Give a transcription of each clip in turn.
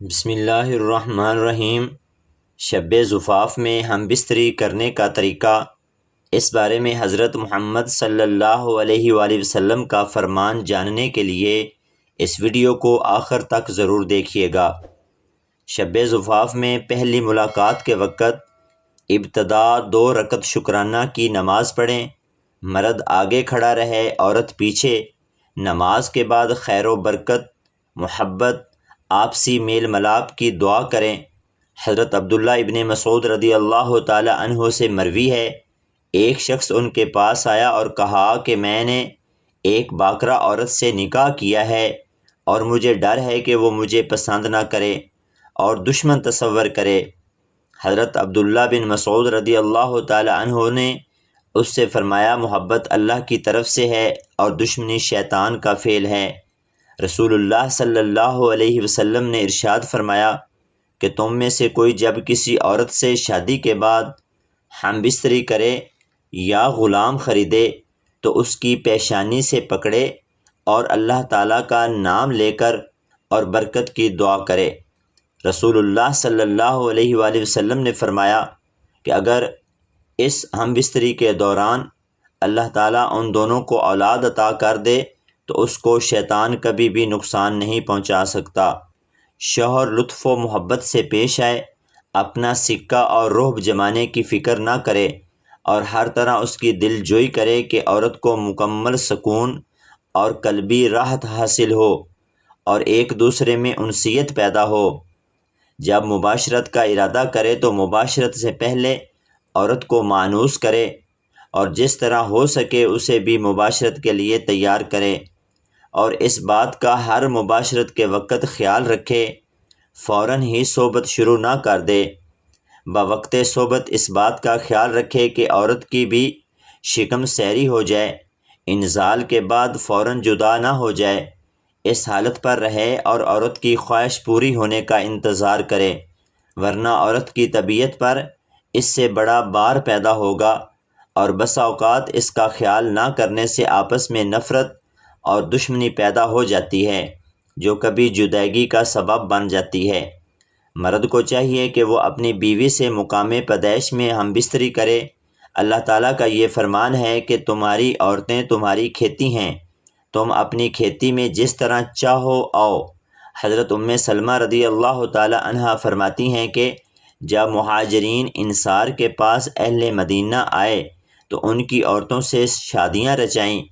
بسم اللہ الرحمن الرحیم۔ شب زفاف میں ہم بستری کرنے کا طریقہ، اس بارے میں حضرت محمد صلی اللہ علیہ وآلہ وسلم کا فرمان جاننے کے لیے اس ویڈیو کو آخر تک ضرور دیکھیے گا۔ شب زفاف میں پہلی ملاقات کے وقت ابتدا 2 رکعت شکرانہ کی نماز پڑھیں، مرد آگے کھڑا رہے، عورت پیچھے۔ نماز کے بعد خیر و برکت، محبت، آپسی میل ملاپ کی دعا کریں۔ حضرت عبداللہ ابن مسعود رضی اللہ تعالی عنہ سے مروی ہے، ایک شخص ان کے پاس آیا اور کہا کہ میں نے ایک باکرہ عورت سے نکاح کیا ہے اور مجھے ڈر ہے کہ وہ مجھے پسند نہ کرے اور دشمن تصور کرے۔ حضرت عبداللہ بن مسعود رضی اللہ تعالی عنہ نے اس سے فرمایا، محبت اللہ کی طرف سے ہے اور دشمنی شیطان کا فعل ہے۔ رسول اللہ صلی اللہ علیہ وسلم نے ارشاد فرمایا کہ تم میں سے کوئی جب کسی عورت سے شادی کے بعد ہم بستری کرے یا غلام خریدے تو اس کی پیشانی سے پکڑے اور اللہ تعالیٰ کا نام لے کر اور برکت کی دعا کرے۔ رسول اللہ صلی اللہ علیہ وآلہ وسلم نے فرمایا کہ اگر اس ہم بستری کے دوران اللہ تعالیٰ ان دونوں کو اولاد عطا کر دے تو اس کو شیطان کبھی بھی نقصان نہیں پہنچا سکتا۔ شوہر لطف و محبت سے پیش آئے، اپنا سکہ اور رعب جمانے کی فکر نہ کرے اور ہر طرح اس کی دل جوئی کرے کہ عورت کو مکمل سکون اور قلبی راحت حاصل ہو اور ایک دوسرے میں انسیت پیدا ہو۔ جب مباشرت کا ارادہ کرے تو مباشرت سے پہلے عورت کو مانوس کرے اور جس طرح ہو سکے اسے بھی مباشرت کے لیے تیار کرے، اور اس بات کا ہر مباشرت کے وقت خیال رکھے، فوراً ہی صحبت شروع نہ کر دے۔ بوقت صحبت اس بات کا خیال رکھے کہ عورت کی بھی شکم سیری ہو جائے، انزال کے بعد فوراً جدا نہ ہو جائے، اس حالت پر رہے اور عورت کی خواہش پوری ہونے کا انتظار کرے، ورنہ عورت کی طبیعت پر اس سے بڑا بار پیدا ہوگا اور بسا اوقات اس کا خیال نہ کرنے سے آپس میں نفرت اور دشمنی پیدا ہو جاتی ہے جو کبھی جدائیگی کا سبب بن جاتی ہے۔ مرد کو چاہیے کہ وہ اپنی بیوی سے مقام پیدائش میں ہم بستری کرے۔ اللہ تعالیٰ کا یہ فرمان ہے کہ تمہاری عورتیں تمہاری کھیتی ہیں، تم اپنی کھیتی میں جس طرح چاہو آؤ۔ حضرت ام سلمہ رضی اللہ تعالی عنہا فرماتی ہیں کہ جب مہاجرین انصار کے پاس اہل مدینہ آئے تو ان کی عورتوں سے شادیاں رچائیں۔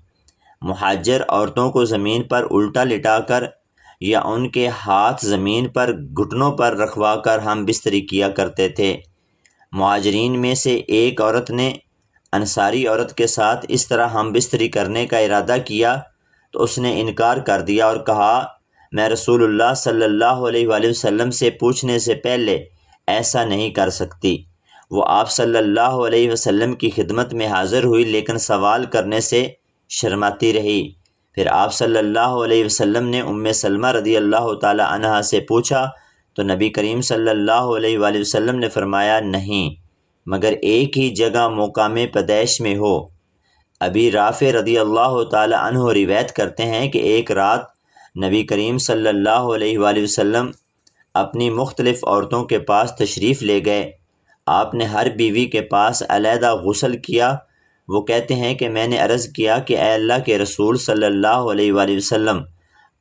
مہاجر عورتوں کو زمین پر الٹا لٹا کر یا ان کے ہاتھ زمین پر گھٹنوں پر رکھوا کر ہم بستری کیا کرتے تھے۔ مہاجرین میں سے ایک عورت نے انصاری عورت کے ساتھ اس طرح ہم بستری کرنے کا ارادہ کیا تو اس نے انکار کر دیا اور کہا، میں رسول اللہ صلی اللہ علیہ وآلہ وسلم سے پوچھنے سے پہلے ایسا نہیں کر سکتی۔ وہ آپ صلی اللہ علیہ وسلم کی خدمت میں حاضر ہوئی لیکن سوال کرنے سے شرماتی رہی۔ پھر آپ صلی اللہ علیہ وسلم نے ام سلمہ رضی اللہ تعالی عنہا سے پوچھا تو نبی کریم صلی اللہ علیہ وآلہ وسلم نے فرمایا، نہیں، مگر ایک ہی جگہ مقام پیدائش میں ہو۔ ابی رافع رضی اللہ تعالی عنہ روایت کرتے ہیں کہ ایک رات نبی کریم صلی اللہ علیہ وآلہ وسلم اپنی مختلف عورتوں کے پاس تشریف لے گئے۔ آپ نے ہر بیوی کے پاس علیحدہ غسل کیا۔ وہ کہتے ہیں کہ میں نے عرض کیا کہ اے اللہ کے رسول صلی اللہ علیہ وآلہ وسلم،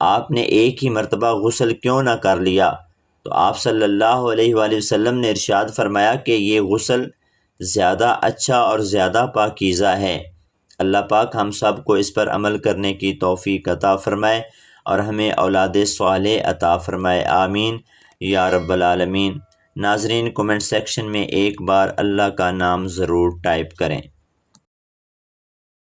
آپ نے ایک ہی مرتبہ غسل کیوں نہ کر لیا؟ تو آپ صلی اللہ علیہ وآلہ وسلم نے ارشاد فرمایا کہ یہ غسل زیادہ اچھا اور زیادہ پاکیزہ ہے۔ اللہ پاک ہم سب کو اس پر عمل کرنے کی توفیق عطا فرمائے اور ہمیں اولاد صالح عطا فرمائے، آمین یا رب العالمین۔ ناظرین، کمنٹ سیکشن میں ایک بار اللہ کا نام ضرور ٹائپ کریں۔